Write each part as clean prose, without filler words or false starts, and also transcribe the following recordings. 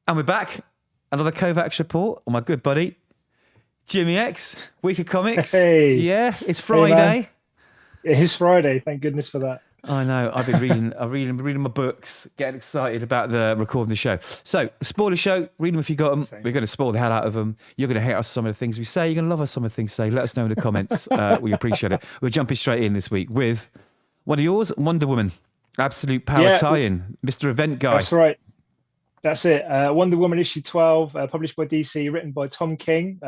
And we're back. Another Kovacs report on my good buddy, Jimmy X, Week of Comics. Hey, Yeah, it's hey man. Friday. It is Friday. Thank goodness for that. I know. I've been reading my books, getting excited about the recording the show. So, spoiler show. Read them if you got them. Same. We're going to spoil the hell out of them. You're going to hate us some of the things we say. You're going to love us some of the things we say. Let us know in the comments. We appreciate it. We're jumping straight in this week with one of yours, Wonder Woman, absolute power Yeah, tie-in, Mr. Event Guy. that's right. That's it. Wonder Woman issue 12, published by DC, written by Tom King.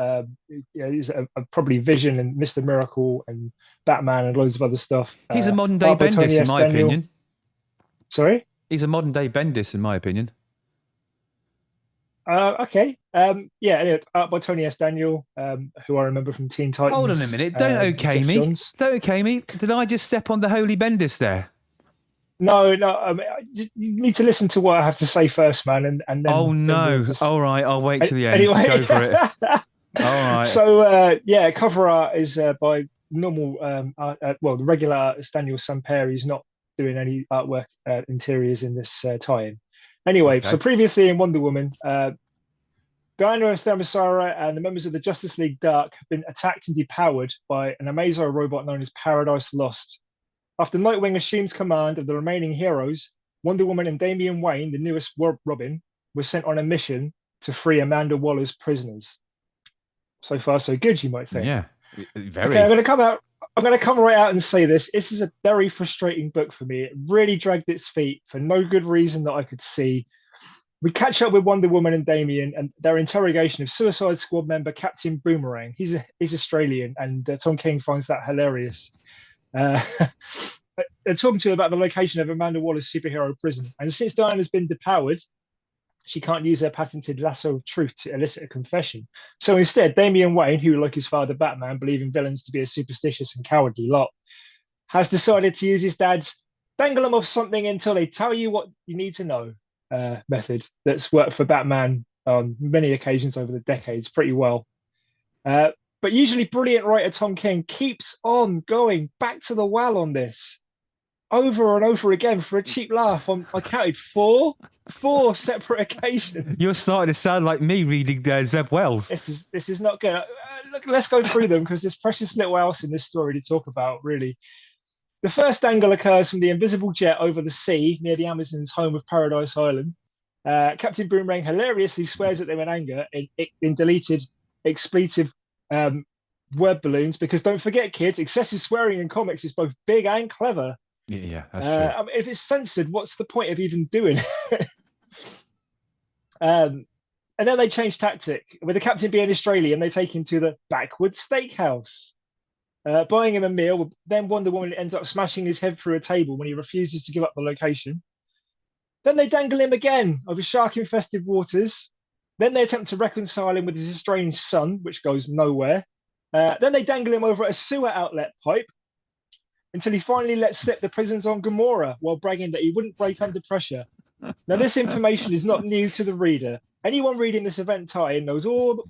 He's probably Vision and Mr. Miracle and Batman and loads of other stuff. He's a modern day Art by Tony Bendis, in S. my Daniel. opinion. Sorry. He's a modern day Bendis, in my opinion. Okay. Yeah. Anyway, art by Tony S. Daniel, who I remember from Teen Titans. Hold on a minute. Don't okay Jeff me. Johns. Don't okay me. Did I just step on the holy Bendis there? No, no. You need to listen to what I have to say first, man, and Oh then we'll no. just. All right. I'll wait to the end. Anyway, Go for it. All right. so yeah, cover art is by normal. Well, the regular artist Daniel Sampere. He's not doing any artwork interiors in this tie-in. Anyway, Okay. so previously in Wonder Woman, Diana of Themyscira and the members of the Justice League Dark have been attacked and depowered by an Amazo robot known as Paradise Lost. After Nightwing assumes command of the remaining heroes, Wonder Woman and Damian Wayne, the newest Robin, were sent on a mission to free Amanda Waller's prisoners. So far, so good, you might think. Yeah. Very. Okay, I'm going to come out. I'm going to come right out and say this. This is a very frustrating book for me. It really dragged its feet for no good reason that I could see. We catch up with Wonder Woman and Damian and their interrogation of Suicide Squad member Captain Boomerang. He's Australian, and Tom King finds that hilarious. They're talking to her about the location of Amanda Waller's superhero prison. And since Diana's been depowered, she can't use her patented lasso of truth to elicit a confession. So instead, Damian Wayne, who, like his father Batman, believing villains to be a superstitious and cowardly lot, has decided to use his dad's dangle them off something until they tell you what you need to know method that's worked for Batman on many occasions over the decades pretty well. But usually brilliant writer Tom King keeps on going back to the well on this over and over again for a cheap laugh. I counted four separate occasions. You're starting to sound like me reading Zeb Wells. This is not good. Look, let's go through them because there's precious little else in this story to talk about, really. The first angle occurs from the invisible jet over the sea near the Amazons' home of Paradise Island. Captain Boomerang hilariously swears at them in anger in deleted expletive word balloons because don't forget, kids, excessive swearing in comics is both big and clever. Yeah, that's true. I mean, if it's censored, what's the point of even doing it? And then they change tactic. With the captain being Australian, they take him to the backwoods steakhouse, buying him a meal. Then Wonder Woman ends up smashing his head through a table when he refuses to give up the location. Then they dangle him again over shark-infested waters. Then they attempt to reconcile him with his estranged son, which goes nowhere. Then they dangle him over a sewer outlet pipe until he finally lets slip the prisons on Gamora while bragging that he wouldn't break under pressure. Now, this information is not new to the reader. Anyone reading this event tie-in knows all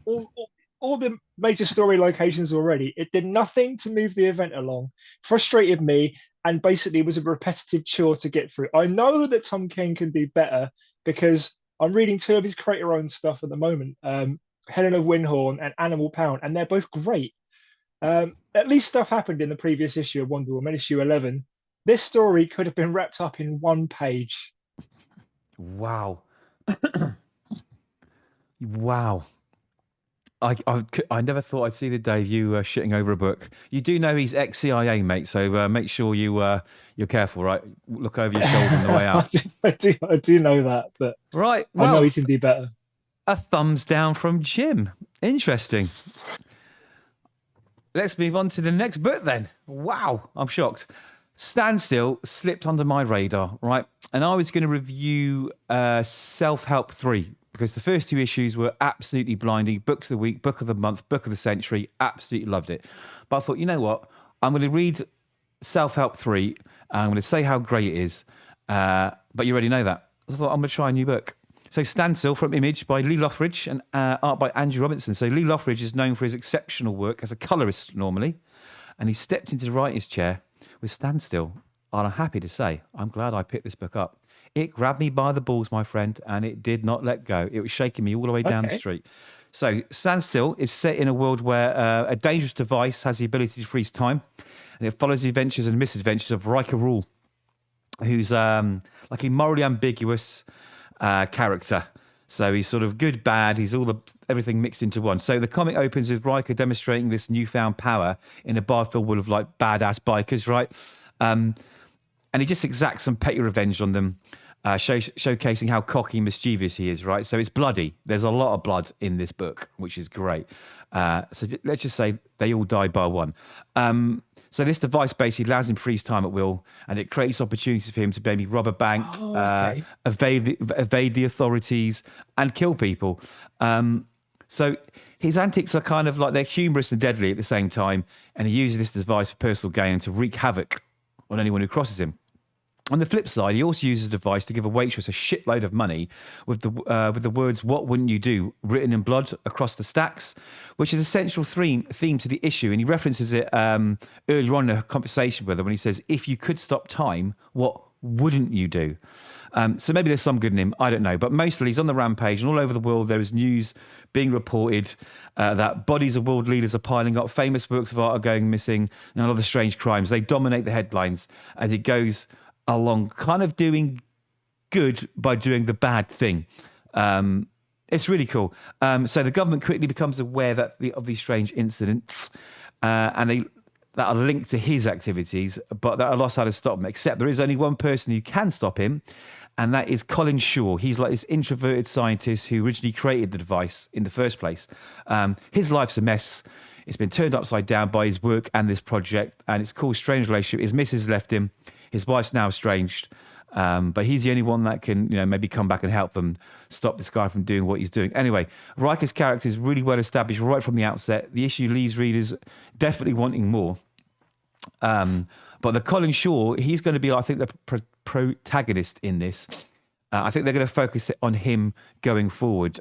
the major story locations already. It did nothing to move the event along, frustrated me, and basically was a repetitive chore to get through. I know that Tom King can do better because I'm reading two of his creator-owned stuff at the moment, Helen of Windhorn and Animal Pound, and they're both great. At least stuff happened in the previous issue of Wonder Woman, issue 11. This story could have been wrapped up in one page. Wow. Wow. I never thought I'd see the day of you shitting over a book. You do know he's ex-CIA, mate, so make sure you're careful, right? Look over your shoulder on the way out. I do know that, but right. Well, I know he can do better. A thumbs down from Jim. Interesting. Let's move on to the next book then. Wow, I'm shocked. Standstill slipped under my radar, right? And I was going to review Self-Help 3 because the first two issues were absolutely blinding. Books of the week, book of the month, book of the century. Absolutely loved it. But I thought, you know what? I'm going to read Self-Help 3 and I'm going to say how great it is. But you already know that. So I thought, I'm going to try a new book. So Standstill from Image by Lee Lothridge and art by Andrew Robinson. So Lee Lothridge is known for his exceptional work as a colorist normally. And he stepped into the writer's chair with Standstill. And I'm happy to say, I'm glad I picked this book up. it grabbed me by the balls, my friend, and it did not let go. It was shaking me all the way down the Okay. street. So, Standstill is set in a world where a dangerous device has the ability to freeze time, and it follows the adventures and misadventures of Riker Rule, who's like a morally ambiguous character. So he's sort of good, bad. He's everything mixed into one. So the comic opens with Riker demonstrating this newfound power in a bar filled with like badass bikers, right? And he just exacts some petty revenge on them, showcasing how cocky and mischievous he is, right? So it's bloody. There's a lot of blood in this book, which is great. So let's just say they all died by one. So this device basically allows him freeze time at will, and it creates opportunities for him to maybe rob a bank, Okay. evade the authorities, and kill people. So his antics are kind of like they're humorous and deadly at the same time, and he uses this device for personal gain and to wreak havoc on anyone who crosses him. On the flip side, he also uses the device to give a waitress a shitload of money with the words "What wouldn't you do?" written in blood across the stacks, which is a central theme to the issue. And he references it earlier on in a conversation with her when he says, "If you could stop time, what wouldn't you do?" So maybe there's some good in him. I don't know. But mostly he's on the rampage, and all over the world there is news being reported that bodies of world leaders are piling up, famous works of art are going missing, and other strange crimes. They dominate the headlines as he goes along, kind of doing good by doing the bad thing. It's really cool. So the government quickly becomes aware of these strange incidents, and that are linked to his activities, but that are lost how to stop him. Except there is only one person who can stop him, and that is Colin Shaw. He's like this introverted scientist who originally created the device in the first place. His life's a mess. It's been turned upside down by his work and this project, and it's caused a strange relationship. His missus left him. His wife's now estranged, but he's the only one that can, maybe come back and help them stop this guy from doing what he's doing. Anyway, Riker's character is really well established right from the outset. The issue leaves readers definitely wanting more. But the Colin Shaw, he's going to be, I think, the protagonist in this. I think they're going to focus on him going forward.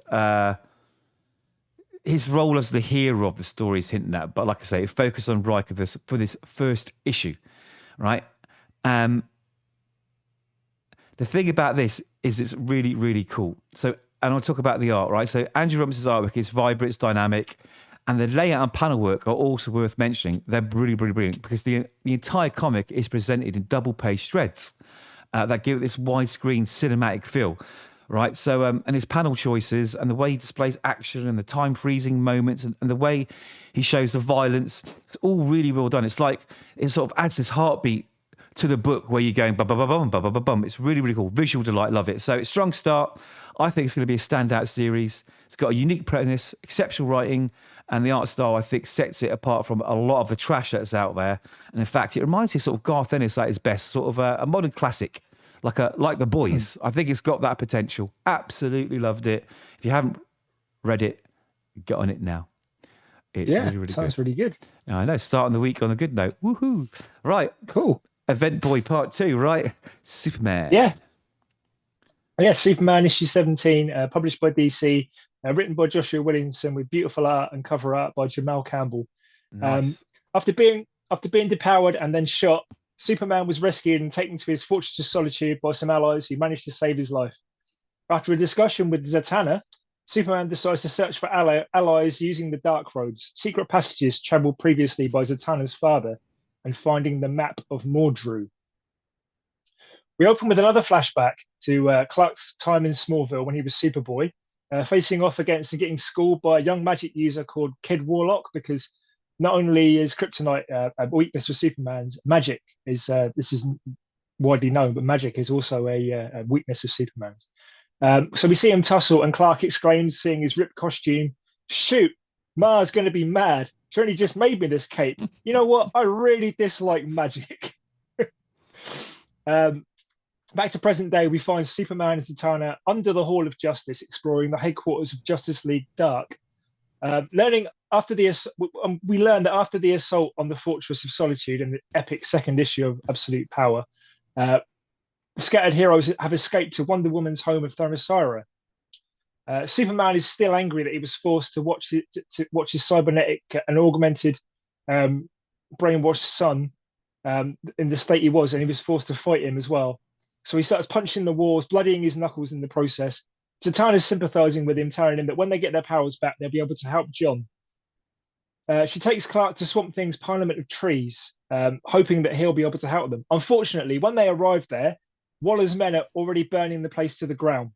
His role as the hero of the story is hinting at, but like I say, it focuses on Riker for this first issue, right? The thing about this is it's really, really cool. So, and I'll talk about the art, right? So Andrew Robinson's artwork is vibrant, it's dynamic, and the layout and panel work are also worth mentioning. They're really, really brilliant because the entire comic is presented in double-page shreds that give it this widescreen cinematic feel, right? So, and his panel choices and the way he displays action and the time freezing moments and the way he shows the violence, it's all really well done. It's like, it sort of adds this heartbeat to the book where you're going bum bum bum bum bum bum bum. It's really, really cool. Visual delight, love it. So it's strong start. I think it's going to be a standout series. It's got a unique premise, exceptional writing, and the art style I think sets it apart from a lot of the trash that's out there. And in fact, it reminds me of sort of Garth Ennis at his best, sort of a modern classic, like The Boys. I think it's got that potential. Absolutely loved it. If you haven't read it, get on it now. It's really, really sounds good. really good. I know. Starting the week on a good note. Woohoo! Right. Cool. Event Boy Part 2, right? Superman. Yeah. Superman issue 17, published by DC, written by Joshua Williamson with beautiful art and cover art by Jamal Campbell. Nice. After being depowered and then shot, Superman was rescued and taken to his fortress of solitude by some allies who managed to save his life. After a discussion with Zatanna, Superman decides to search for allies using the Dark Roads, secret passages traveled previously by Zatanna's father, and finding the map of Mordru. We open with another flashback to Clark's time in Smallville when he was Superboy, facing off against and getting schooled by a young magic user called Kid Warlock, because not only is kryptonite a weakness for Superman's, magic is, this is widely known, but magic is also a weakness of Superman's. So we see him tussle, and Clark exclaims, seeing his ripped costume, "Shoot, Ma's going to be mad. She only just made me this cape. You know what? I really dislike magic." Back to present day, we find Superman and Zatanna under the Hall of Justice, exploring the headquarters of Justice League Dark. We learn that after the assault on the Fortress of Solitude in the epic second issue of Absolute Power, the scattered heroes have escaped to Wonder Woman's home of Themyscira. Superman is still angry that he was forced to watch his cybernetic and augmented brainwashed son in the state he was, and he was forced to fight him as well. So he starts punching the walls, bloodying his knuckles in the process. Zatanna's sympathizing with him, telling him that when they get their powers back, they'll be able to help John. She takes Clark to Swamp Thing's Parliament of Trees, hoping that he'll be able to help them. Unfortunately, when they arrive there, Waller's men are already burning the place to the ground.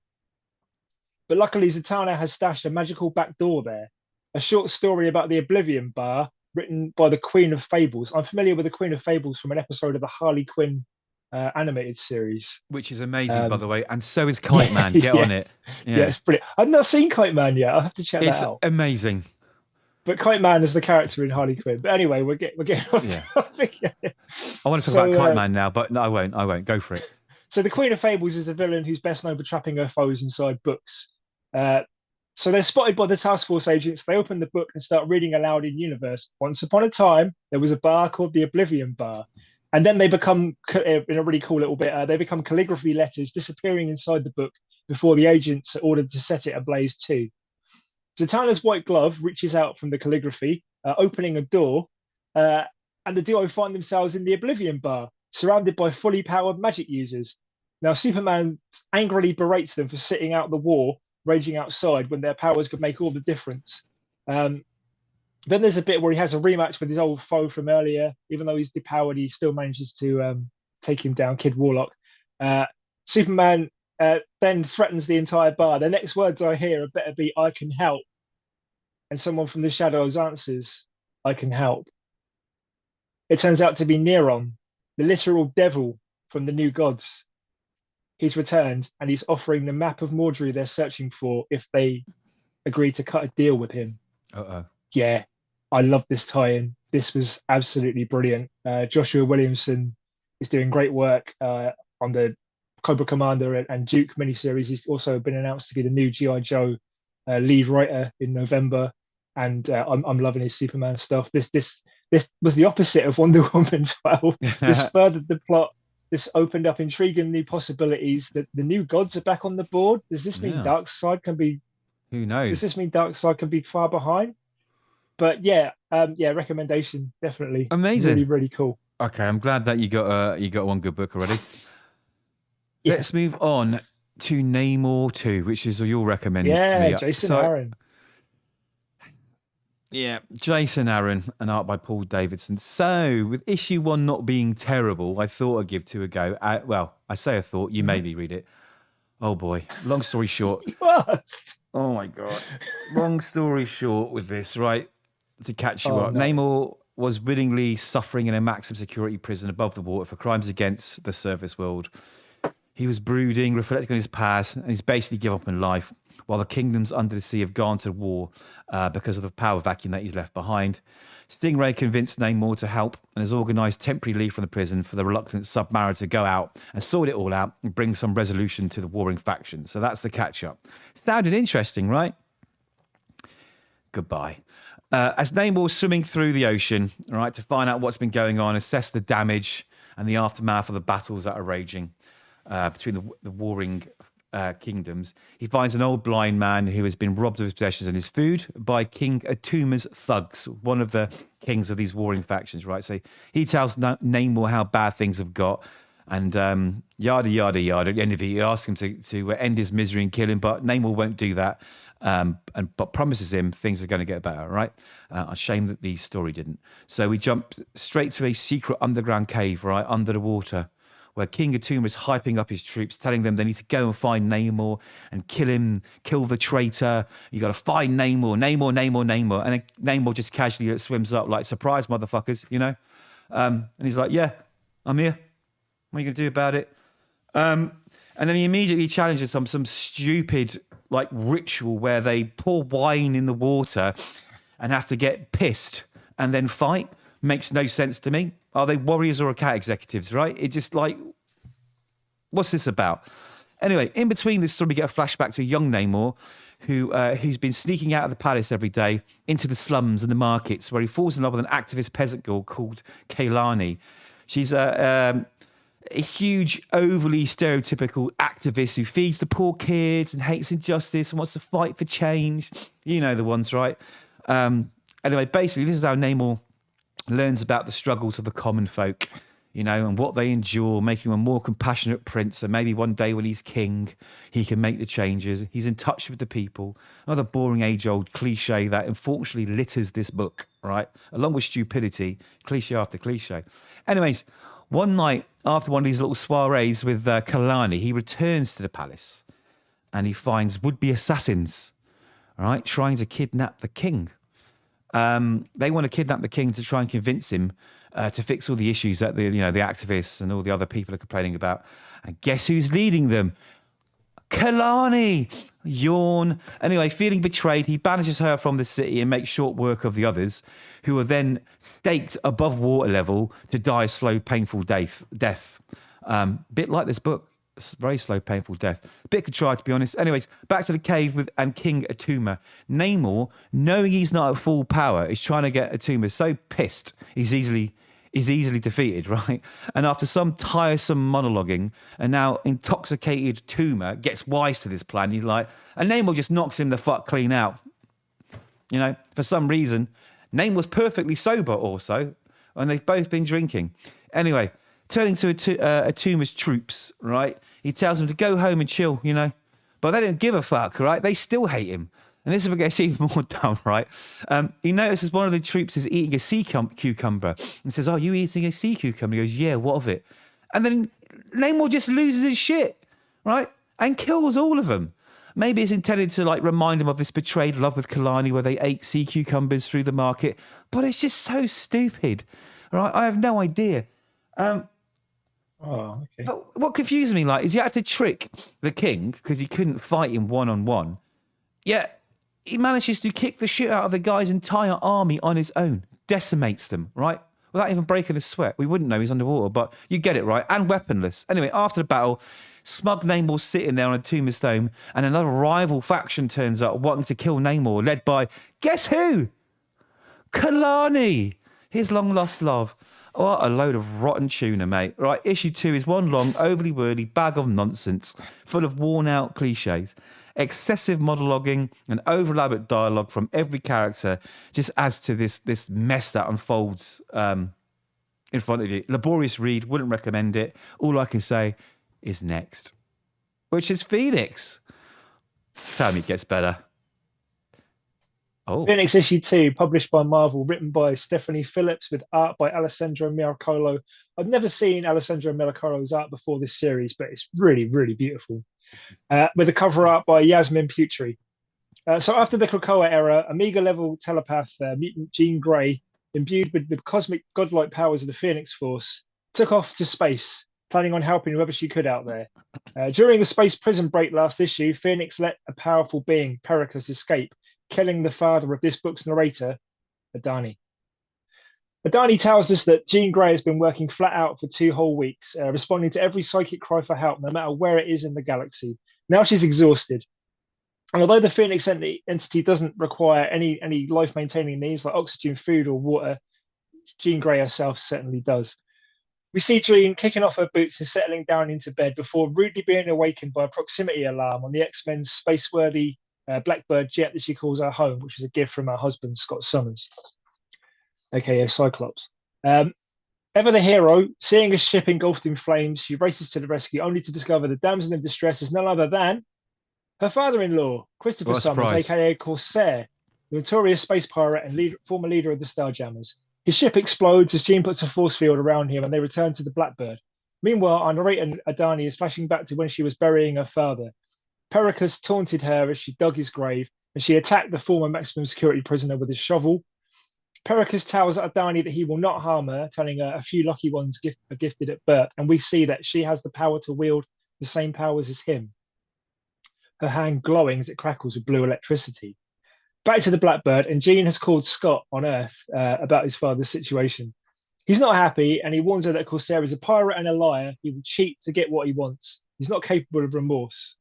But luckily, Zatanna has stashed a magical back door there. A short story about the Oblivion Bar, written by the Queen of Fables. I'm familiar with the Queen of Fables from an episode of the Harley Quinn animated series. Which is amazing, by the way. And so is Kite Man. Get on it. Yeah, it's brilliant. I've not seen Kite Man yet. I'll have to check that out. It's amazing. But Kite Man is the character in Harley Quinn. But anyway, we're getting off topic. I want to talk about Kite Man now, but no, I won't. Go for it. So the Queen of Fables is a villain who's best known for trapping her foes inside books. So they're spotted by the task force agents. They open the book and start reading aloud in universe. Once upon a time, there was a bar called the Oblivion Bar. And then they become, in a really cool little bit, they become calligraphy letters disappearing inside the book before the agents are ordered to set it ablaze too. Zatanna's white glove reaches out from the calligraphy, opening a door, and the duo find themselves in the Oblivion Bar, surrounded by fully powered magic users. Now, Superman angrily berates them for sitting out the war raging outside when their powers could make all the difference. Then there's a bit where he has a rematch with his old foe from earlier. Even though he's depowered, he still manages to take him down, Kid Warlock. Superman then threatens the entire bar. The next words I hear are better be, "I can help." And someone from the shadows answers, "I can help." It turns out to be Neyr, the literal devil from the New Gods. He's returned and he's offering the map of Mordru they're searching for if they agree to cut a deal with him. Yeah, I love this tie-in. This was absolutely brilliant. Joshua Williamson is doing great work on the Cobra Commander and Duke miniseries. He's also been announced to be the new G.I. Joe lead writer in November, and I'm loving his Superman stuff. This was the opposite of Wonder Woman 12. This furthered the plot. This opened up intriguing new possibilities. That the New Gods are back on the board. Does this mean Darkseid can be? Who knows? Does this mean Darkseid can be far behind? But recommendation definitely. Amazing, really, really cool. Okay, I'm glad that you got one good book already. Let's move on to Namor II, which is your recommendation to me. Jason Aaron. Yeah, Jason Aaron, and art by Paul Davidson. So, with issue 1 not being terrible, I thought I'd give 2 a go. I say I thought, you made me read it. Oh boy, long story short. Oh my God. Long story short with this, right? To catch you up. No. Namor was willingly suffering in a maximum security prison above the water for crimes against the surface world. He was brooding, reflecting on his past, and he's basically given up on life, while the kingdoms under the sea have gone to war because of the power vacuum that he's left behind. Stingray convinced Namor to help and has organised temporary leave from the prison for the reluctant Submariner to go out and sort it all out and bring some resolution to the warring factions. So that's the catch-up. Sounded interesting, right? Goodbye. As Namor's swimming through the ocean, right, to find out what's been going on, assess the damage and the aftermath of the battles that are raging between the warring kingdoms, he finds an old blind man who has been robbed of his possessions and his food by King Atuma's thugs, one of the kings of these warring factions, right? So he tells Namor how bad things have got, and yada, yada, yada. At the end of it, he asks him to end his misery and kill him, but Namor won't do that, but promises him things are going to get better, right? A shame that the story didn't. So we jump straight to a secret underground cave, right, under the water, where King Atuma is hyping up his troops, telling them they need to go and find Namor and kill him, kill the traitor. You got to find Namor. And then Namor just casually swims up like, surprise, motherfuckers, you know? And he's like, yeah, I'm here. What are you going to do about it? And then he immediately challenges some stupid like ritual where they pour wine in the water and have to get pissed and then fight. Makes no sense to me. Are they warriors or cat executives, right? It just like, what's this about? Anyway, in between this story, we get a flashback to a young Namor who's been sneaking out of the palace every day into the slums and the markets, where he falls in love with an activist peasant girl called Kaylani. She's a huge, overly stereotypical activist who feeds the poor kids and hates injustice and wants to fight for change. You know the ones, right? Anyway, basically, this is how Namor learns about the struggles of the common folk. and what they endure, making him a more compassionate prince. So maybe one day when he's king, he can make the changes. He's in touch with the people. Another boring age-old cliche that unfortunately litters this book, right? Along with stupidity, cliche after cliche. Anyways, one night after one of these little soirees with Kalani, he returns to the palace and he finds would-be assassins, right, trying to kidnap the king. They want to kidnap the king to try and convince him to fix all the issues that the activists and all the other people are complaining about. And guess who's leading them? Kalani. Yawn. Anyway, feeling betrayed, he banishes her from the city and makes short work of the others, who are then staked above water level to die a slow, painful death. Bit like this book. Very slow, painful death. Bit contrived, to be honest. Anyways, back to the cave and King Atuma. Namor, knowing he's not at full power, is trying to get Atuma so pissed he's easily defeated, right? And after some tiresome monologuing, and now intoxicated Atuma gets wise to this plan. He's like, and Namor just knocks him the fuck clean out. For some reason, Namor's perfectly sober also, and they've both been drinking. Anyway, turning to Atuma's troops, right? He tells them to go home and chill, But they don't give a fuck, right? They still hate him. And this is what gets even more dumb, right? He notices one of the troops is eating a sea cucumber and says, "Oh, you eating a sea cucumber?" He goes, "Yeah, what of it?" And then Namor just loses his shit, right? And kills all of them. Maybe it's intended to remind him of this betrayed love with Kalani where they ate sea cucumbers through the market. But it's just so stupid, right? I have no idea. Oh, okay. But what confused me, is he had to trick the king because he couldn't fight him one-on-one. Yet he manages to kick the shit out of the guy's entire army on his own, decimates them, right? Without even breaking a sweat. We wouldn't know he's underwater, but you get it, right? And weaponless. Anyway, after the battle, smug Namor's sitting there on Atuma's dome, and another rival faction turns up wanting to kill Namor, led by, guess who? Kalani, his long-lost love. What a load of rotten tuna, mate. Right, issue 2 is one long, overly wordy bag of nonsense, full of worn-out cliches. Excessive monologuing and over-elaborate dialogue from every character just adds to this mess that unfolds in front of you. Laborious read, wouldn't recommend it. All I can say is next, which is Phoenix. Tell me it gets better. Oh. Phoenix issue 2, published by Marvel, written by Stephanie Phillips with art by Alessandro Miracolo. I've never seen Alessandro Miracolo's art before this series, but it's really, really beautiful. With a cover art by Yasmin Putri. So after the Krakoa era, Omega-level telepath mutant Jean Grey, imbued with the cosmic godlike powers of the Phoenix Force, took off to space, planning on helping whoever she could out there. During the space prison break last issue, Phoenix let a powerful being, Pericus, escape, killing the father of this book's narrator, Adani. Adani tells us that Jean Grey has been working flat out for 2 whole weeks, responding to every psychic cry for help, no matter where it is in the galaxy. Now she's exhausted. And although the Phoenix entity doesn't require any life-maintaining needs like oxygen, food, or water, Jean Grey herself certainly does. We see Jean kicking off her boots and settling down into bed before rudely being awakened by a proximity alarm on the X-Men's space-worthy Blackbird jet that she calls her home, which is a gift from her husband, Scott Summers, aka Cyclops. Ever the hero, seeing a ship engulfed in flames, she races to the rescue, only to discover the damsel in distress is none other than her father-in-law, Christopher Summers, aka Corsair, the notorious space pirate and former leader of the Starjammers. His ship explodes as Jean puts a force field around him and they return to the Blackbird. Meanwhile, our narrator Adani is flashing back to when she was burying her father. Pericus taunted her as she dug his grave, and she attacked the former maximum security prisoner with a shovel. Pericus tells Adani that he will not harm her, telling her a few lucky ones are gifted at birth, and we see that she has the power to wield the same powers as him, her hand glowing as it crackles with blue electricity. Back to the Blackbird, and Jean has called Scott on Earth about his father's situation. He's not happy, and he warns her that Corsair is a pirate and a liar. He will cheat to get what he wants. He's not capable of remorse.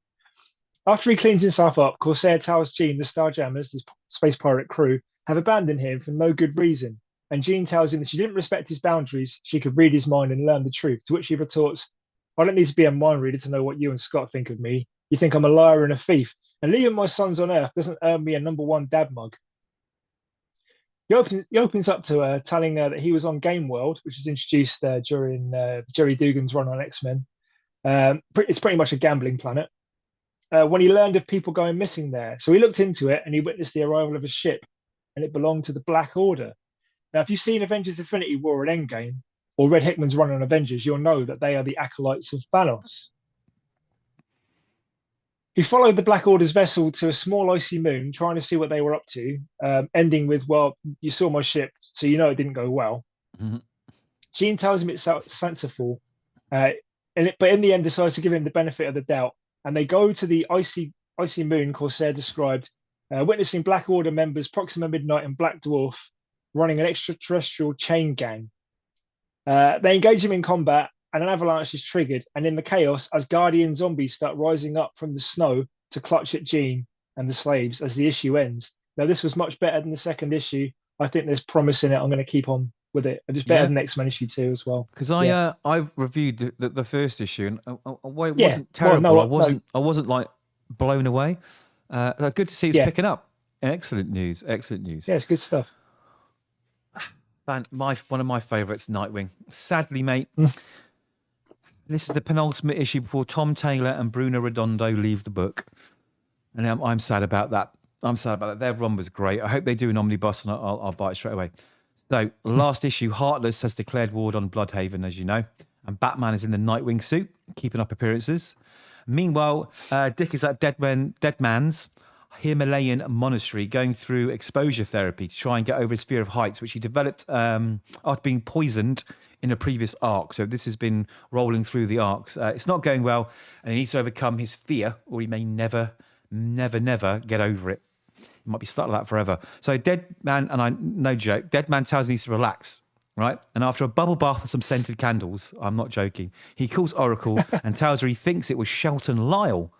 After he cleans himself up, Corsair tells Jean the Starjammers, the space pirate crew, have abandoned him for no good reason. And Jean tells him that she didn't respect his boundaries. She could read his mind and learn the truth. To which he retorts, "I don't need to be a mind reader to know what you and Scott think of me. You think I'm a liar and a thief. And leaving my sons on Earth doesn't earn me a #1 dad mug." He opens up to her, telling her that he was on Game World, which was introduced during Jerry Dugan's run on X-Men. It's pretty much a gambling planet. When he learned of people going missing there, so he looked into it and he witnessed the arrival of a ship, and it belonged to the Black Order. Now, if you've seen Avengers: Infinity War and Endgame, or read Hickman's run on Avengers, you'll know that they are the acolytes of Thanos. He followed the Black Order's vessel to a small icy moon, trying to see what they were up to, ending with, "Well, you saw my ship, so you know it didn't go well." Mhm. Jean tells him it's fanciful, uh, but in the end decides to give him the benefit of the doubt. And they go to the icy moon Corsair described, witnessing Black Order members Proxima Midnight and Black Dwarf running an extraterrestrial chain gang. They engage him in combat, and an avalanche is triggered. And in the chaos, Asgardian zombies start rising up from the snow to clutch at Jean and the slaves as the issue ends. Now, this was much better than the second issue. I think there's promise in it. I'm going to keep on with it. It's better than X-Men issue 2 as well. Because I've reviewed the first issue, and it Yeah. wasn't terrible. Well, no, I wasn't like blown away. Good to see it's picking up. Excellent news. Excellent news. Yeah, it's good stuff. Man, one of my favourites, Nightwing. Sadly, mate, this is the penultimate issue before Tom Taylor and Bruno Redondo leave the book, and I'm sad about that. Their run was great. I hope they do an omnibus, and I'll buy it straight away. So, last issue, Heartless has declared war on Bloodhaven, as you know, and Batman is in the Nightwing suit, keeping up appearances. Meanwhile, Dick is at Deadman's Himalayan monastery, going through exposure therapy to try and get over his fear of heights, which he developed after being poisoned in a previous arc. So this has been rolling through the arcs. It's not going well, and he needs to overcome his fear, or he may never get over it. He might be stuck like that forever. So Deadman, and I no joke, Deadman tells him he needs to relax, right? And after a bubble bath and some scented candles, I'm not joking, he calls Oracle and tells her he thinks it was Shelton Lyle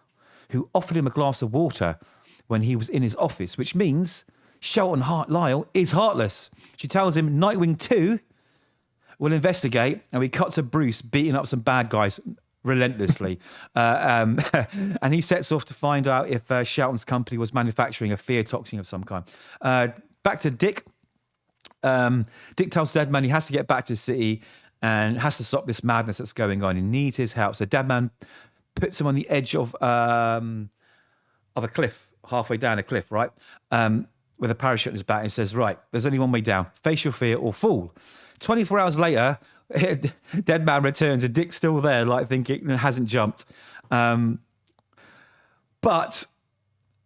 who offered him a glass of water when he was in his office, which means Shelton Lyle is heartless. She tells him Nightwing 2 will investigate, and we cut to Bruce beating up some bad guys relentlessly. And he sets off to find out if Shelton's company was manufacturing a fear toxin of some kind. Back to Dick. Dick tells Deadman he has to get back to the city and has to stop this madness that's going on. He needs his help. So Deadman puts him on the edge of a cliff, halfway down a cliff, right? With a parachute in his back, and says, right, there's only one way down. Face your fear or fall. 24 hours later, Deadman returns and Dick's still there, like thinking hasn't jumped. But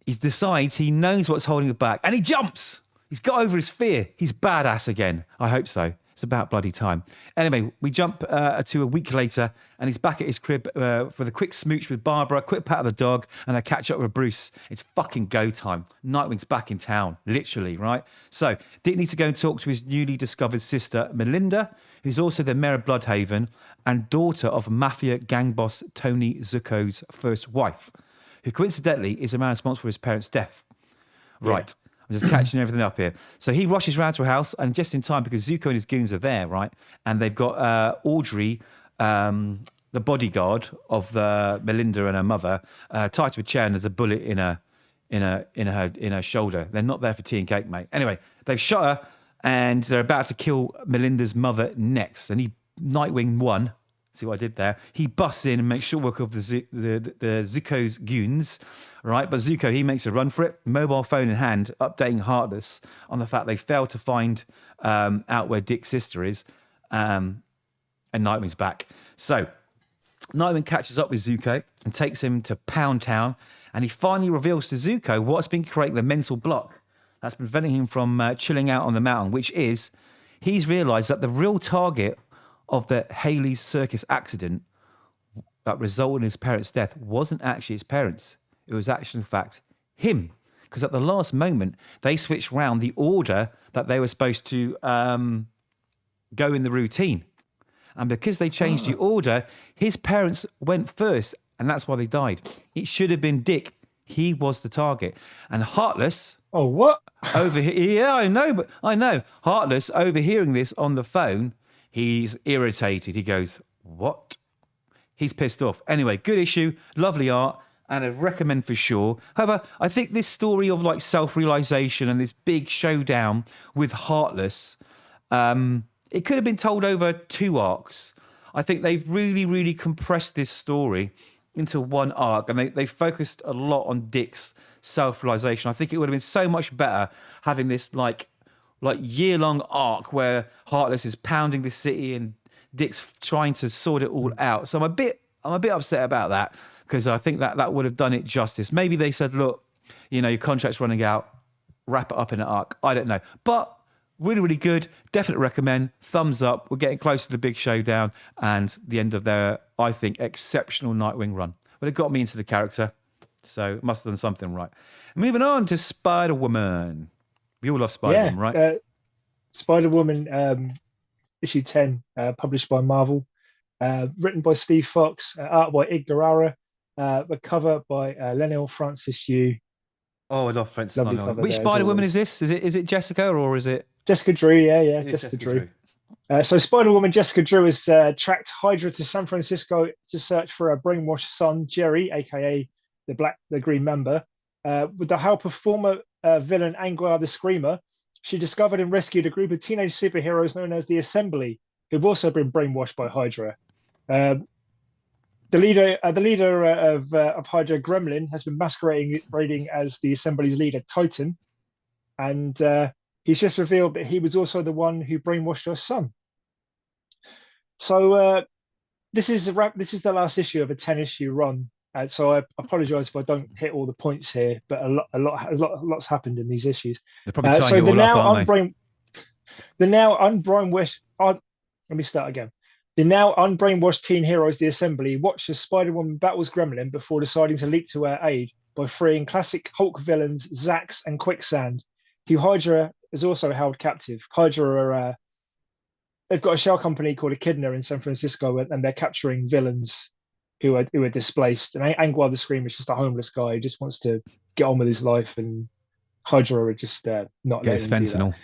he decides he knows what's holding him back, and he jumps. He's got over his fear. He's badass again. I hope so. It's about bloody time. Anyway, we jump to a week later, and he's back at his crib for the quick smooch with Barbara, quick pat of the dog, and a catch up with Bruce. It's fucking go time. Nightwing's back in town, literally, right? So Dick needs to go and talk to his newly discovered sister, Melinda, who's also the mayor of Bloodhaven and daughter of mafia gang boss Tony Zucco's first wife, who coincidentally is the man responsible for his parents' death. Right. I'm just catching everything up here. So he rushes round to her house, and just in time because Zuko and his goons are there, right? And they've got Audrey, the bodyguard of the Melinda and her mother, tied to a chair, and there's a bullet in her shoulder. They're not there for tea and cake, mate. Anyway, they've shot her, and they're about to kill Melinda's mother next. And Nightwing 1. See what I did there? He busts in and makes short work of the Zuko's goons, right? But Zuko, he makes a run for it, mobile phone in hand, updating Heartless on the fact they failed to find out where Dick's sister is, and Nightwing's back. So Nightwing catches up with Zuko and takes him to Pound Town, and he finally reveals to Zuko what's been creating the mental block that's preventing him from chilling out on the mountain, which is he's realised that the real target of the Haley's Circus accident that resulted in his parents' death wasn't actually his parents. It was actually, in fact, him. Because at the last moment, they switched round the order that they were supposed to go in the routine. And because they changed the order, his parents went first, and that's why they died. It should have been Dick. He was the target. And Heartless... Oh, what? Yeah, I know. Heartless, overhearing this on the phone... He's irritated. He goes, what? He's pissed off. Anyway, good issue, lovely art, and a recommend for sure. However, I think this story of like self-realization and this big showdown with Heartless, it could have been told over 2 arcs. I think they've really, really compressed this story into one arc, and they focused a lot on Dick's self-realization. I think it would have been so much better having this like year-long arc where Heartless is pounding the city and Dick's trying to sort it all out. So I'm a bit upset about that, because I think that would have done it justice. Maybe they said, look, your contract's running out, wrap it up in an arc. I don't know. But really, really good. Definite recommend. Thumbs up. We're getting close to the big showdown and the end of their, I think, exceptional Nightwing run. But it got me into the character, so it must have done something right. Moving on to Spider-Woman. We all love Spider-Woman, right? Spider-Woman, issue 10, published by Marvel. Written by Steve Fox, art by Ig Guerrara, the cover by Leinil Francis Yu. Oh, I love Francis. Which there, Spider-Woman is this? Is it Jessica or is it Jessica Drew? Yeah, Jessica Drew. So Spider-Woman Jessica Drew has tracked Hydra to San Francisco to search for her brainwashed son Jerry, aka the Green Member. With the help of former villain Angular the Screamer, she discovered and rescued a group of teenage superheroes known as the Assembly, who've also been brainwashed by Hydra. The leader of Hydra, Gremlin, has been masquerading as the Assembly's leader, Titan, and he's just revealed that he was also the one who brainwashed her son. So this is the last issue of a 10-issue run. So I apologise if I don't hit all the points here, but a lot's happened in these issues. They're probably tying it all up, aren't they? The now unbrainwashed. Let me start again. The now unbrainwashed teen heroes, the Assembly, watch as Spider-Woman battles Gremlin before deciding to leap to her aid by freeing classic Hulk villains Zax and Quicksand, who Hydra has also held captive. Hydra they've got a shell company called Echidna in San Francisco, and they're capturing villains who are displaced. And Angular the Screamer is just a homeless guy who just wants to get on with his life, and Hydra are just not letting him do that.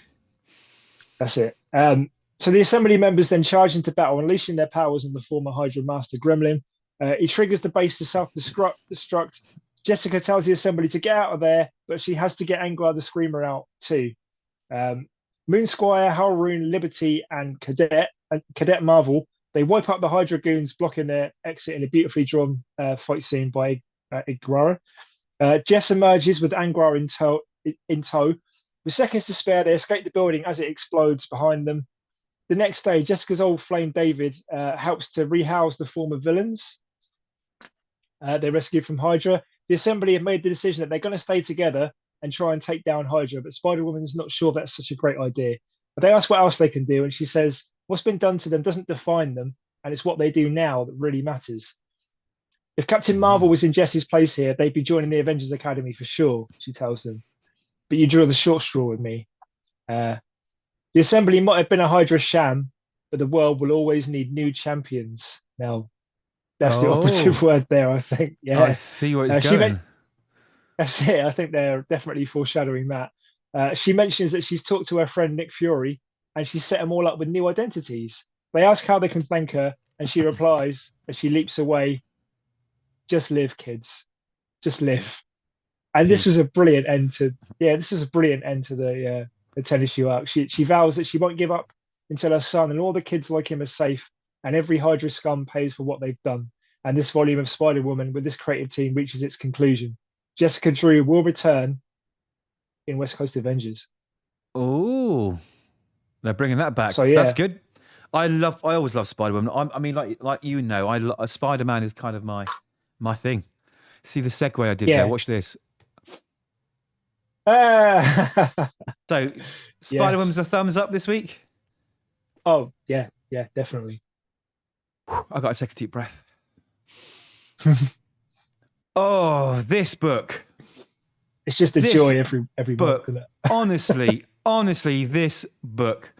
That's it. So the Assembly members then charge into battle, unleashing their powers on the former Hydra master Gremlin. He triggers the base to self-destruct. Jessica tells the Assembly to get out of there, but she has to get Angular the Screamer out too. Moonsquire, Howlroon, Liberty, and Cadet Marvel, they wipe up the Hydra goons, blocking their exit in a beautifully drawn fight scene by Ig Guerrara. Jess emerges with Angular in tow. With seconds to spare, they escape the building as it explodes behind them. The next day, Jessica's old flame David helps to rehouse the former villains they rescued from Hydra. The Assembly have made the decision that they're going to stay together and try and take down Hydra, but Spider-Woman's not sure that's such a great idea. But they ask what else they can do, and she says what's been done to them doesn't define them, and it's what they do now that really matters. If Captain Marvel was in Jess's place here, they'd be joining the Avengers Academy for sure, she tells them. But you drew the short straw with me. The Assembly might have been a Hydra sham, but the world will always need new champions. Now, that's the operative word there, I think. Yeah, I see where it's going. That's it. I think they're definitely foreshadowing that. She mentions that she's talked to her friend Nick Fury, and she's set them all up with new identities. They ask how they can thank her, and she replies as she leaps away, "Just live, kids. Just live." And this was a brilliant end to the 10-issue arc. She vows that she won't give up until her son and all the kids like him are safe, and every Hydra scum pays for what they've done. And this volume of Spider-Woman with this creative team reaches its conclusion. Jessica Drew will return in West Coast Avengers. Oh, they're bringing that back. So yeah, that's good. I always love Spider-Woman. I mean, like you know, Spider-Man is kind of my thing. See the segue I did there. Watch this. So, Spider-Woman's a thumbs up this week? Oh, yeah, definitely. I got to take a deep breath. Oh, this book. It's just a joy every book. Month, honestly, this book.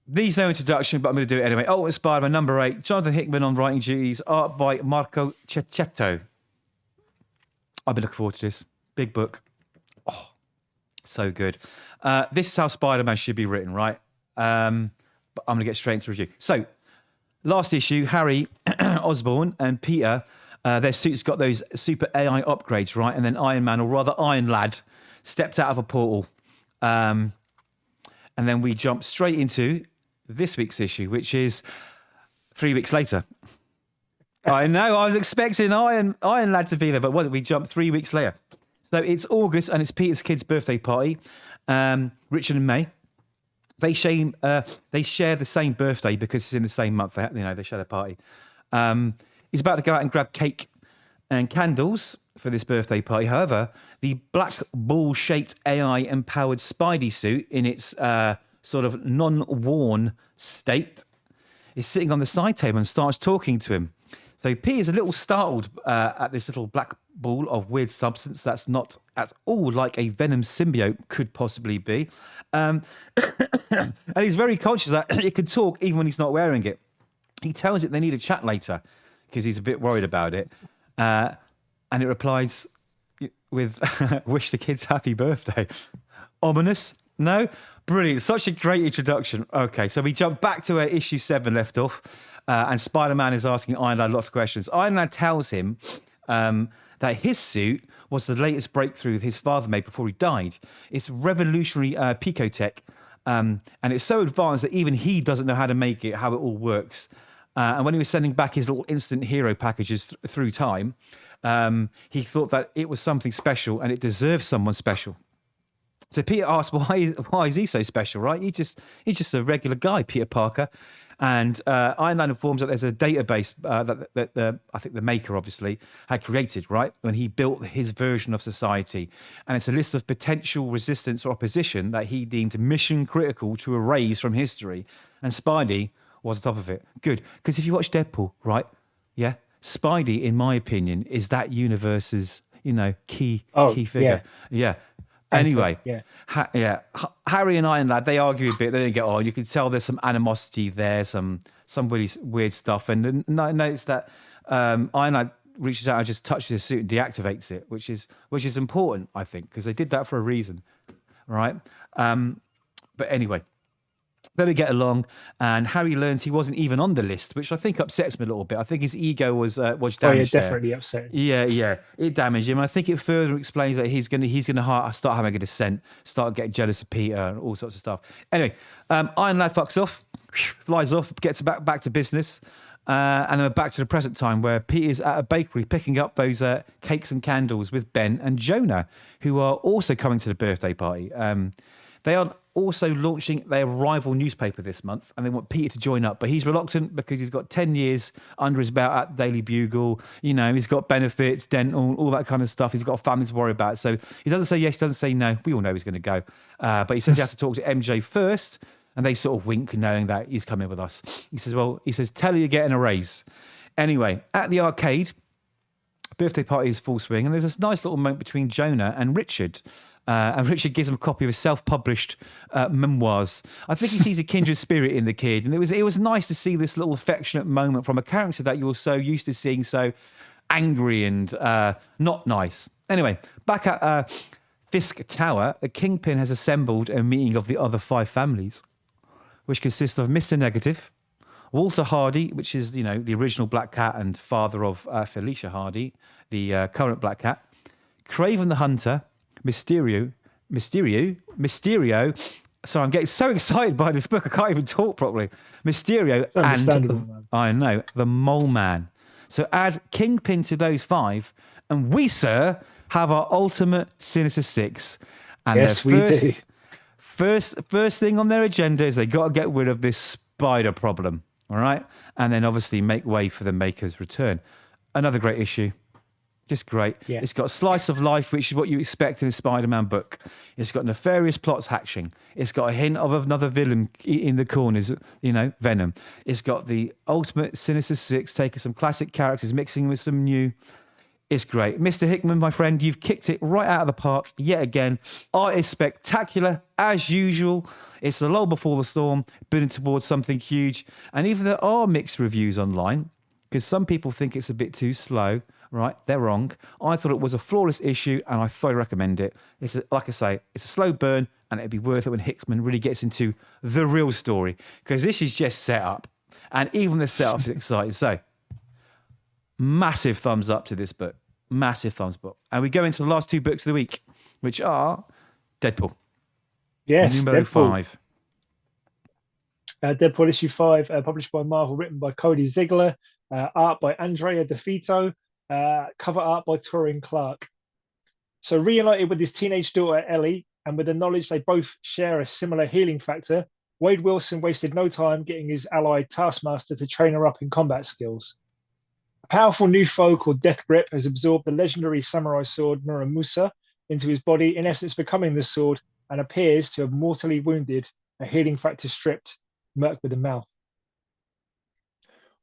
Needs no introduction, but I'm going to do it anyway. Ultimate Spider-Man number 8. Jonathan Hickman on writing duties. Art by Marco Cecchetto. I've been looking forward to this. Big book. Oh, so good. This is how Spider-Man should be written, right? But I'm going to get straight into review. So, last issue, Harry Osborn and Peter Their suits got those super AI upgrades, right? And then Iron Man, or rather Iron Lad, stepped out of a portal. And then we jump straight into this week's issue, which is 3 weeks later. I know, I was expecting Iron Lad to be there, but what, we jumped 3 weeks later. So it's August, and it's Peter's kid's birthday party. Richard and May. They share the same birthday because it's in the same month. They share their party. He's about to go out and grab cake and candles for this birthday party. However, the black ball-shaped AI-empowered Spidey suit in its sort of non-worn state is sitting on the side table and starts talking to him. So Peter's a little startled at this little black ball of weird substance that's not at all like a Venom symbiote could possibly be. And he's very conscious that it could talk even when he's not wearing it. He tells it they need a chat later because he's a bit worried about it. And it replies with, wish the kids happy birthday. Ominous? No? Brilliant. Such a great introduction. Okay, so we jump back to where issue 7 left off. And Spider-Man is asking Iron Lad lots of questions. Iron Lad tells him that his suit was the latest breakthrough his father made before he died. It's revolutionary picotech, and it's so advanced that even he doesn't know how to make it, how it all works. And when he was sending back his little instant hero packages through time, he thought that it was something special and it deserved someone special. So Peter asks, why is he so special, right? He's just a regular guy, Peter Parker. And Iron Man informs that there's a database that I think the maker obviously had created, right, when he built his version of society. And it's a list of potential resistance or opposition that he deemed mission critical to erase from history. And Spidey was on top of it. Good. Because if you watch Deadpool, right, yeah, Spidey, in my opinion, is that universe's, key figure. Yeah. Anyway, Harry and Iron Lad, they argue a bit. They don't get on. You can tell there's some animosity there, some really weird stuff. And then notice that Iron Lad reaches out and just touches his suit and deactivates it, which is important, I think, because they did that for a reason, right? But anyway, then they get along, and Harry learns he wasn't even on the list, which I think upsets him a little bit. I think his ego was damaged. Oh, yeah, definitely upset. Yeah, it damaged him. And I think it further explains that he's gonna start having a dissent, start getting jealous of Peter, and all sorts of stuff. Anyway, Iron Lad fucks off, flies off, gets back to business, and then we're back to the present time where Peter's at a bakery picking up those cakes and candles with Ben and Jonah, who are also coming to the birthday party. They are also launching their rival newspaper this month, and they want Peter to join up, but he's reluctant because he's got 10 years under his belt at the Daily Bugle. He's got benefits, dental, all that kind of stuff. He's got a family to worry about. So he doesn't say yes, he doesn't say no. We all know he's going to go. But he says he has to talk to MJ first, and they sort of wink, knowing that he's coming with us. He says, tell her you're getting a raise. Anyway, at the arcade, birthday party is full swing, and there's this nice little moment between Jonah and Richard. And Richard gives him a copy of his self-published memoirs. I think he sees a kindred spirit in the kid, and it was nice to see this little affectionate moment from a character that you're so used to seeing so angry and not nice. Anyway, back at Fisk Tower, the Kingpin has assembled a meeting of the other 5 families, which consists of Mr. Negative, Walter Hardy, which is the original Black Cat and father of Felicia Hardy, the current Black Cat, Craven the Hunter, Mysterio. So I'm getting so excited by this book, I can't even talk properly. Mysterio and I know the Mole Man. So add Kingpin to those 5, and we, sir, have our ultimate Sinister Six. And yes, we do. First thing on their agenda is they got to get rid of this spider problem, all right, and then obviously make way for the Maker's return. Another great issue. Just great. Yeah. It's got a slice of life, which is what you expect in a Spider-Man book. It's got nefarious plots hatching. It's got a hint of another villain in the corners, Venom. It's got the ultimate Sinister Six, taking some classic characters, mixing with some new. It's great. Mr. Hickman, my friend, you've kicked it right out of the park yet again. Art is spectacular, as usual. It's the lull before the storm, building towards something huge. And even there are mixed reviews online, because some people think it's a bit too slow. Right, they're wrong. I thought it was a flawless issue, and I thoroughly recommend it. Like I say, it's a slow burn, and it'd be worth it when Hickman really gets into the real story, because this is just set up, and even the setup is exciting. So, Massive thumbs up to this book. Massive thumbs up. And we go into the last two books of the week, which are Deadpool. Yes, Numero Deadpool. 5. Deadpool issue 5, published by Marvel, written by Cody Ziegler, art by Andrea DeFito, cover art by Torin Clark. So reunited with his teenage daughter Ellie, and with the knowledge they both share a similar healing factor, Wade Wilson wasted no time getting his ally Taskmaster to train her up in combat skills. A powerful new foe called Death Grip has absorbed the legendary samurai sword Muramusa into his body, in essence becoming the sword, and appears to have mortally wounded a healing factor stripped Merc with a mouth.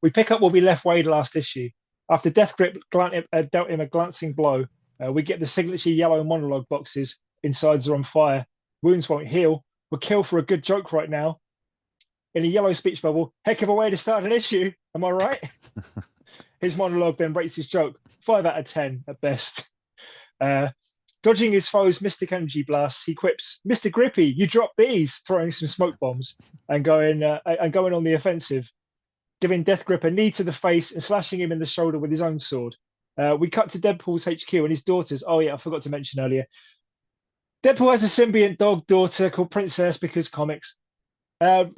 We pick up where we left Wade last issue. After Death Grip dealt him a glancing blow, we get the signature yellow monologue boxes. Insides are on fire. Wounds won't heal. We'll kill for a good joke right now. In a yellow speech bubble, heck of a way to start an issue. Am I right? His monologue then rates his joke 5 out of 10 at best. Dodging his foe's mystic energy blasts, he quips, "Mr. Grippy, you dropped these," throwing some smoke bombs and going on the offensive, giving Death Grip a knee to the face and slashing him in the shoulder with his own sword. We cut to Deadpool's HQ and his daughters. Oh yeah, I forgot to mention earlier. Deadpool has a symbiont dog daughter called Princess because comics. Everyone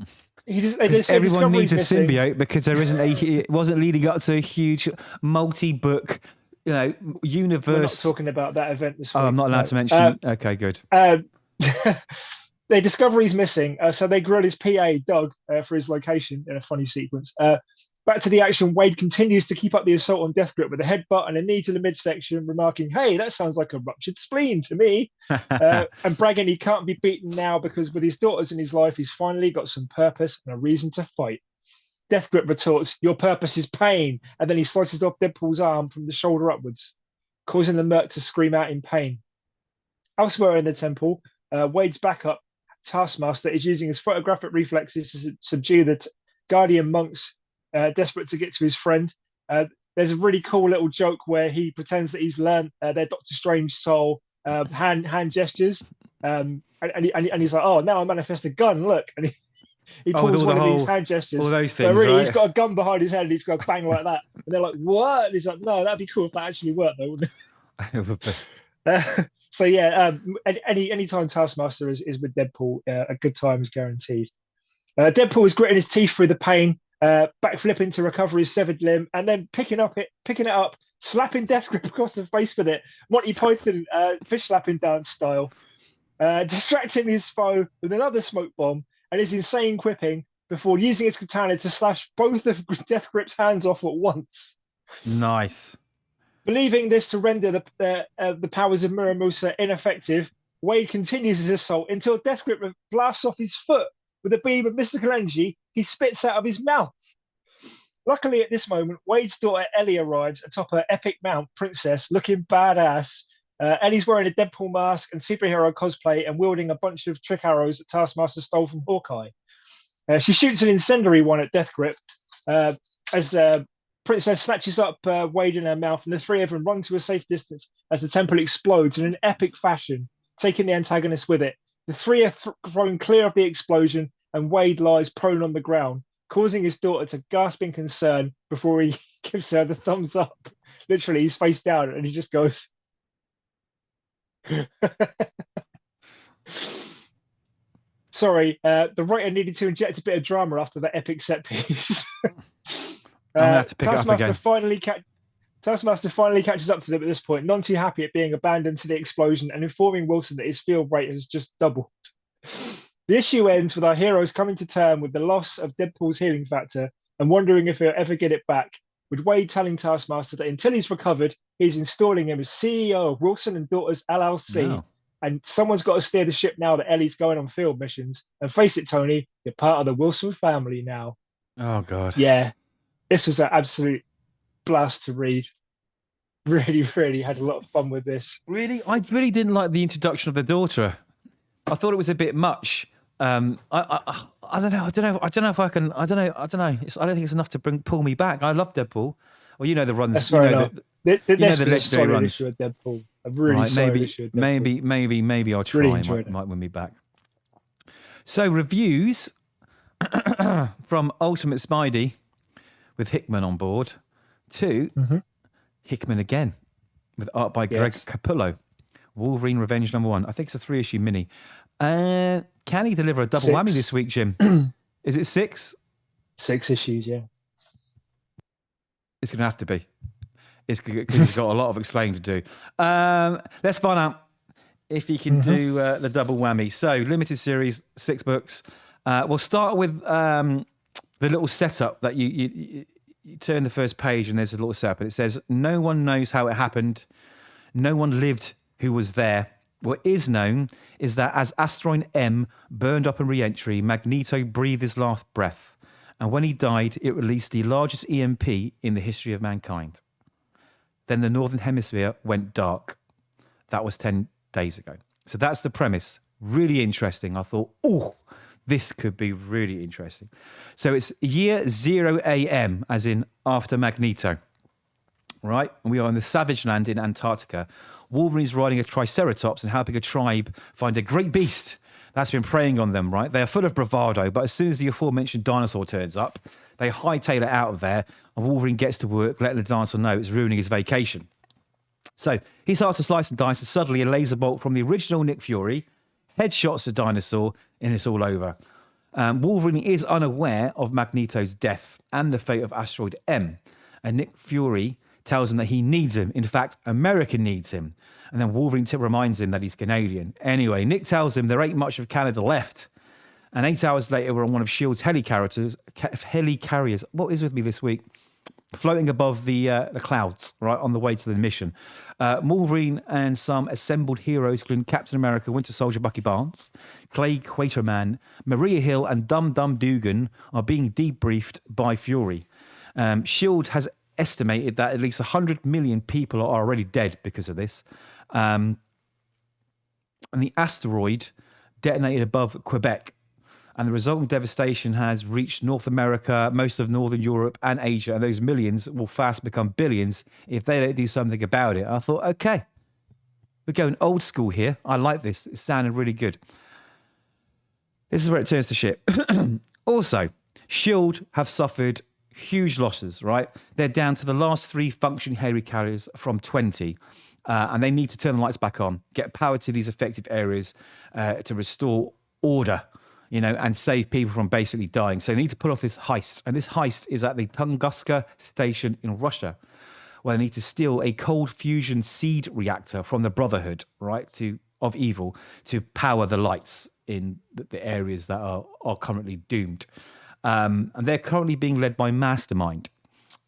needs a symbiote because there isn't it wasn't leading up to a huge multi-book, universe. We're not talking about that event this week. Oh, I'm not allowed to mention. Okay, good. They discover he's missing, so they grill his PA, Doug, for his location in a funny sequence. Back to the action, Wade continues to keep up the assault on Death Grip with a headbutt and a knee to the midsection, remarking, "Hey, that sounds like a ruptured spleen to me," and bragging he can't be beaten now because with his daughters in his life, he's finally got some purpose and a reason to fight. Death Grip retorts, "Your purpose is pain," and then he slices off Deadpool's arm from the shoulder upwards, causing the Merc to scream out in pain. Elsewhere in the temple, Wade's backup, Taskmaster, is using his photographic reflexes to subdue the Guardian monks, desperate to get to his friend. There's a really cool little joke where he pretends that he's learned their Doctor Strange soul hand gestures, and he's like, "Oh, now I manifest a gun. Look," and he pulls one of these hand gestures. All those things, so really, right? He's got a gun behind his head, and he's got to bang like that. And they're like, "What?" And he's like, "No, that'd be cool if that actually worked, though, wouldn't it?" So yeah, any time Taskmaster is with Deadpool, a good time is guaranteed. Deadpool is gritting his teeth through the pain, backflipping to recover his severed limb, and then picking it up, slapping Death Grip across the face with it, Monty Python fish slapping dance style, distracting his foe with another smoke bomb and his insane quipping before using his katana to slash both of Death Grip's hands off at once. Nice. Believing this to render the powers of Muramusa ineffective, Wade continues his assault until Death Grip blasts off his foot with a beam of mystical energy he spits out of his mouth. Luckily, at this moment, Wade's daughter Ellie arrives atop her epic mount, Princess, looking badass. Ellie's wearing a Deadpool mask and superhero cosplay and wielding a bunch of trick arrows that Taskmaster stole from Hawkeye. She shoots an incendiary one at Death Grip as Princess snatches up Wade in her mouth, and the three of them run to a safe distance as the temple explodes in an epic fashion, taking the antagonist with it. The three are thrown clear of the explosion, and Wade lies prone on the ground, causing his daughter to gasp in concern before he gives her the thumbs up. Literally, he's face down, and he just goes... Sorry, the writer needed to inject a bit of drama after that epic set piece. I'm gonna have to pick it up again. Taskmaster finally catches up to them at this point, none too happy at being abandoned to the explosion and informing Wilson that his field rate has just doubled. The issue ends with our heroes coming to terms with the loss of Deadpool's healing factor and wondering if he'll ever get it back, with Wade telling Taskmaster that until he's recovered, he's installing him as CEO of Wilson and Daughters LLC. No. And someone's got to steer the ship now that Ellie's going on field missions. And face it, Tony, you're part of the Wilson family now. Oh, God. Yeah. This was an absolute blast to read. Really, really had a lot of fun with this. Really? I really didn't like the introduction of the daughter. I thought it was a bit much. I don't know. I don't know if I can. I don't know. I don't think it's enough to pull me back. I love Deadpool. Well, you know the runs. That's fair enough. The legendary legendary runs. Issue of Deadpool. A really solid issue of Deadpool. Maybe I'll try. Really might win me back. So reviews from Ultimate Spidey with Hickman on board to Mhm. Hickman again, with art by Greg Yes. Capullo. Wolverine Revenge #1. I think it's a 3-issue mini. Can he deliver a double whammy this week, Jim? Is it 6? 6 issues, yeah. It's going to have to be. It's because he's got a lot of explaining to do. Let's find out if he can do the double whammy. So, limited series, 6 books. We'll start with the little setup that you turn the first page and there's a little setup. And it says, no one knows how it happened. No one lived who was there. What is known is that as Asteroid M burned up in re-entry, Magneto breathed his last breath. And when he died, it released the largest EMP in the history of mankind. Then the Northern Hemisphere went dark. That was 10 days ago. So that's the premise. Really interesting. I thought, oh, this could be really interesting. So it's year 0 AM, as in after Magneto. Right? And we are in the Savage Land in Antarctica. Wolverine's riding a triceratops and helping a tribe find a great beast that's been preying on them, right? They are full of bravado, but as soon as the aforementioned dinosaur turns up, they hightail it out of there, and Wolverine gets to work, letting the dinosaur know it's ruining his vacation. So he starts to slice and dice, and suddenly a laser bolt from the original Nick Fury headshots the dinosaur, and it's all over. Wolverine is unaware of Magneto's death and the fate of Asteroid M, and Nick Fury tells him that he needs him. In fact, America needs him. And then Wolverine reminds him that he's Canadian. Anyway, Nick tells him there ain't much of Canada left. And 8 hours later, we're on one of S.H.I.E.L.D.'s helicarriers. What is with me this week? Floating above the clouds, right, on the way to the mission. Wolverine and some assembled heroes, including Captain America, Winter Soldier, Bucky Barnes, Clay Quaterman, Maria Hill, and Dum Dum Dugan are being debriefed by Fury. S.H.I.E.L.D. has estimated that at least 100 million people are already dead because of this. And the asteroid detonated above Quebec, and the resulting devastation has reached North America, most of Northern Europe and Asia, and those millions will fast become billions if they don't do something about it. I thought, okay, we're going old school here. I like this. It sounded really good. This is where it turns to shit. Also, S.H.I.E.L.D. have suffered huge losses, right? They're down to the last 3 functioning helicarriers from 20. And they need to turn the lights back on, get power to these affected areas to restore order, and save people from basically dying. So they need to pull off this heist. And this heist is at the Tunguska station in Russia, where they need to steal a cold fusion seed reactor from the Brotherhood, right, of evil, to power the lights in the areas that are currently doomed. And they're currently being led by Mastermind.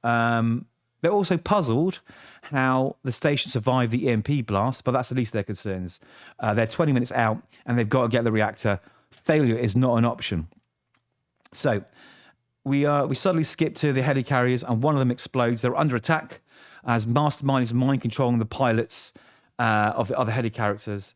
They're also puzzled how the station survived the EMP blast, but that's the least of their concerns. They're 20 minutes out, and they've got to get the reactor. Failure is not an option. So we suddenly skip to the helicarriers, and one of them explodes. They're under attack as Mastermind is mind controlling the pilots of the other helicarriers,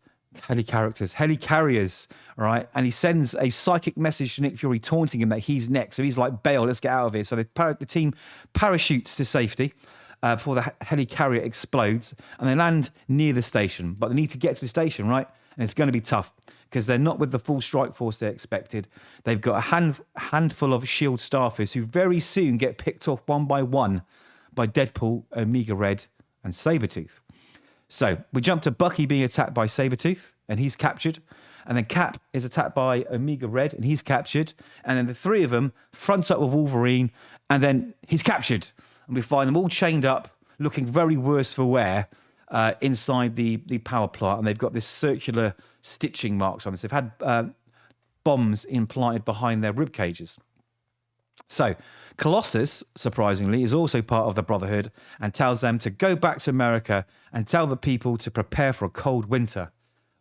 right? And he sends a psychic message to Nick Fury taunting him that he's next. So he's like, bail, let's get out of here. So the team parachutes to safety before the helicarrier explodes, and they land near the station. But they need to get to the station, right? And it's going to be tough because they're not with the full strike force they expected. They've got a handful of S.H.I.E.L.D. staffers who very soon get picked off one by one by Deadpool, Omega Red, and Sabretooth. So we jump to Bucky being attacked by Sabretooth, and he's captured. And then Cap is attacked by Omega Red, and he's captured. And then the 3 of them front up with Wolverine, and then he's captured. And we find them all chained up, looking very worse for wear inside the power plant. And they've got this circular stitching marks on this. They've had bombs implanted behind their rib cages. So Colossus, surprisingly, is also part of the Brotherhood and tells them to go back to America and tell the people to prepare for a cold winter,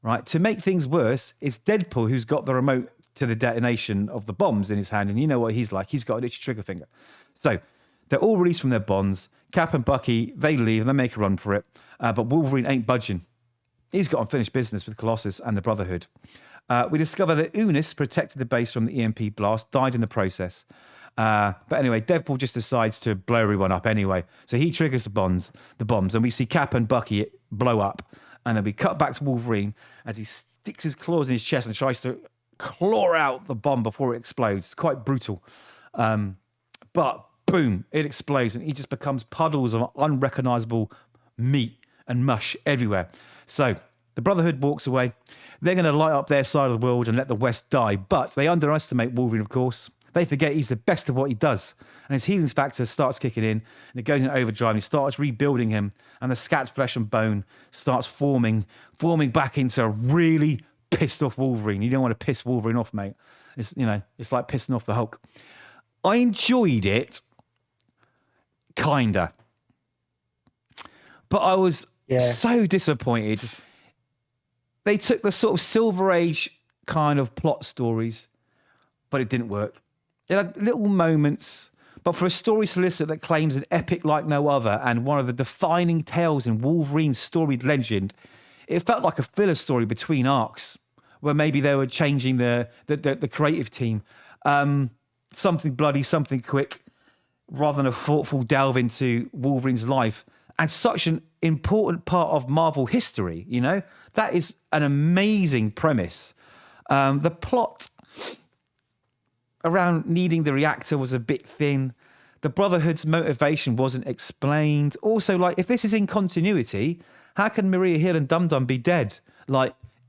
right? To make things worse, it's Deadpool who's got the remote to the detonation of the bombs in his hand, and you know what he's like. He's got an itchy trigger finger. So they're all released from their bonds. Cap and Bucky, they leave and they make a run for it, but Wolverine ain't budging. He's got unfinished business with Colossus and the Brotherhood. We discover that Unis protected the base from the EMP blast, died in the process. But anyway, Deadpool just decides to blow everyone up anyway. So he triggers the bombs, and we see Cap and Bucky blow up. And then we cut back to Wolverine as he sticks his claws in his chest and tries to claw out the bomb before it explodes. It's quite brutal. But boom, it explodes, and he just becomes puddles of unrecognizable meat and mush everywhere. So the Brotherhood walks away. They're going to light up their side of the world and let the West die, but they underestimate Wolverine, of course. They forget he's the best of what he does, and his healing factor starts kicking in, and it goes in overdrive, and he starts rebuilding him, and the scattered flesh and bone starts forming back into a really pissed off Wolverine. You don't want to piss Wolverine off, mate. It's like pissing off the Hulk. I enjoyed it, kinda, but I was so disappointed. They took the sort of Silver Age kind of plot stories, but it didn't work. It had little moments, but for a story solicitor that claims an epic like no other and one of the defining tales in Wolverine's storied legend, it felt like a filler story between arcs, where maybe they were changing the creative team. Something bloody, something quick, rather than a thoughtful delve into Wolverine's life. And such an important part of Marvel history, That is an amazing premise. The plot around needing the reactor was a bit thin. The Brotherhood's motivation wasn't explained. Also, if this is in continuity, how can Maria Hill and Dum Dum be dead?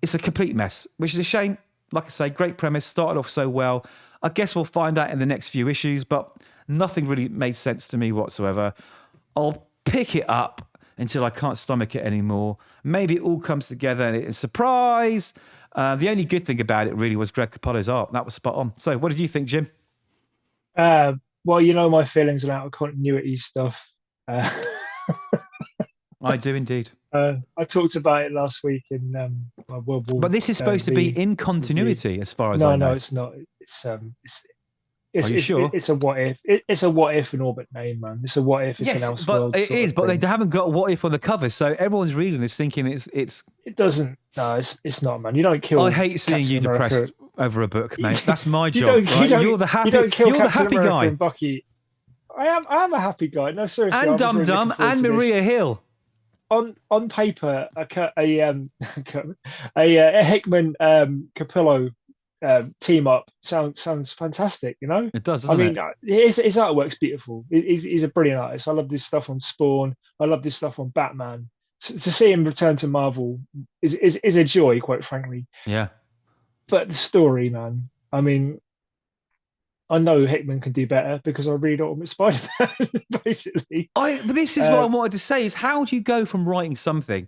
It's a complete mess, which is a shame. Like I say, great premise, started off so well. I guess we'll find out in the next few issues, but nothing really made sense to me whatsoever. I'll pick it up until I can't stomach it anymore. Maybe it all comes together and it's a surprise. The only good thing about it really was Greg Capullo's art. That was spot on. So what did you think, Jim? Well, my feelings about continuity stuff. I do indeed. I talked about it last week in World War. But this is supposed to be in continuity, as far as I know. No, it's not. Are you sure? It's a what if. It's a what if in orbit name, man. It's a what if. It's an Elseworlds. It is, but they haven't got what if on the cover, so everyone's reading this thinking it's. It doesn't. No, it's not, man. You don't kill. I hate seeing you depressed over a book, mate. That's my job. You're the happy. You're the happy guy. And Bucky. I am a happy guy. No, seriously. And Dum Dum and Maria Hill. On paper, a Hickman Capullo team up sounds fantastic. It does. I mean, his artwork's beautiful. He's a brilliant artist. I love this stuff on Spawn. I love this stuff on Batman. So, to see him return to Marvel is a joy, quite frankly. Yeah. But the story, man. I mean, I know Hickman can do better because I read Ultimate Spider-Man, basically. But this is what I wanted to say, is how do you go from writing something?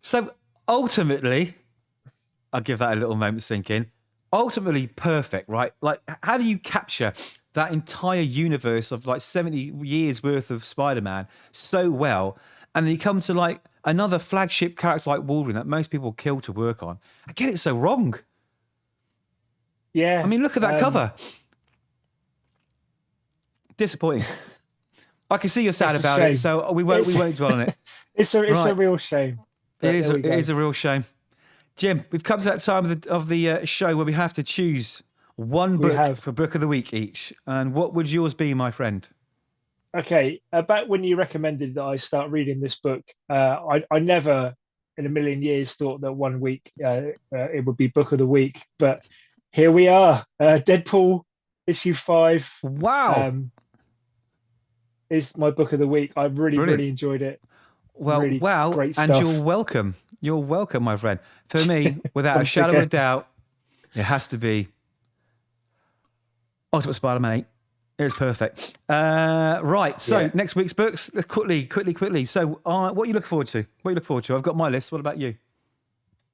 So ultimately, I'll give that a little moment to sink in. Ultimately perfect, right? How do you capture that entire universe of 70 years worth of Spider-Man so well, and then you come to another flagship character like Wolverine that most people kill to work on, and get it so wrong? Yeah. I mean, look at that cover. Disappointing. I can see you're sad about it, so we won't dwell on it. It's a real shame. It is a real shame. Jim, we've come to that time of the show where we have to choose one book for Book of the Week each. And what would yours be, my friend? Okay, back when you recommended that I start reading this book, I never in a million years thought that 1 week it would be Book of the Week, but here we are. Deadpool issue 5. Wow. Is my Book of the Week. I really enjoyed it. Well, really great stuff. And you're welcome. You're welcome, my friend. For me, without a shadow of a doubt, it has to be Ultimate Spider-Man 8. It was perfect. Right, so next week's books. Let's quickly. So what are you looking forward to? I've got my list. What about you?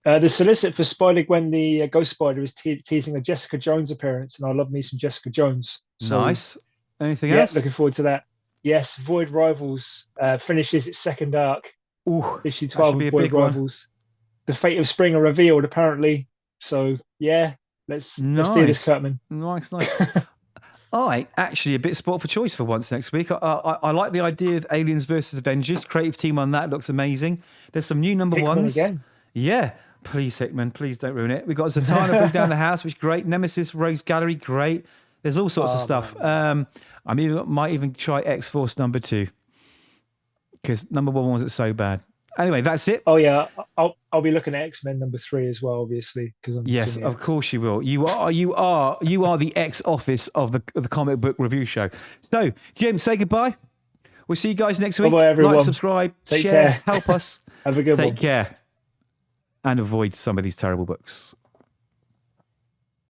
The solicit for Spider-Gwen, the Ghost Spider, is teasing a Jessica Jones appearance, and I love me some Jessica Jones. So, nice. Anything else? Looking forward to that. Yes, Void Rivals finishes its second arc. Ooh, issue 12 of Void Rivals. The fate of Spring are revealed, apparently. So, let's do this, Kurtman. Nice. Actually a bit sport for choice for once next week. I like the idea of Aliens versus Avengers. Creative team on that looks amazing. There's some new number Hickman ones. Again. Yeah. Please, Hickman, please don't ruin it. We've got Zatanna Bring Down the House, which is great. Nemesis Rogues Gallery, great. There's all sorts of stuff. I might even try X-Force number 2 because number 1 wasn't so bad. Anyway, that's it. Oh yeah, I'll be looking at X-Men #3 as well, obviously, because I'm Yes, Jimmy of X. course you will. You are the ex office of the comic book review show. So, Jim, say goodbye. We'll see you guys next week. Bye-bye, everyone. Like, subscribe, Take share, care. help us. Have a good one. Take care. And avoid some of these terrible books.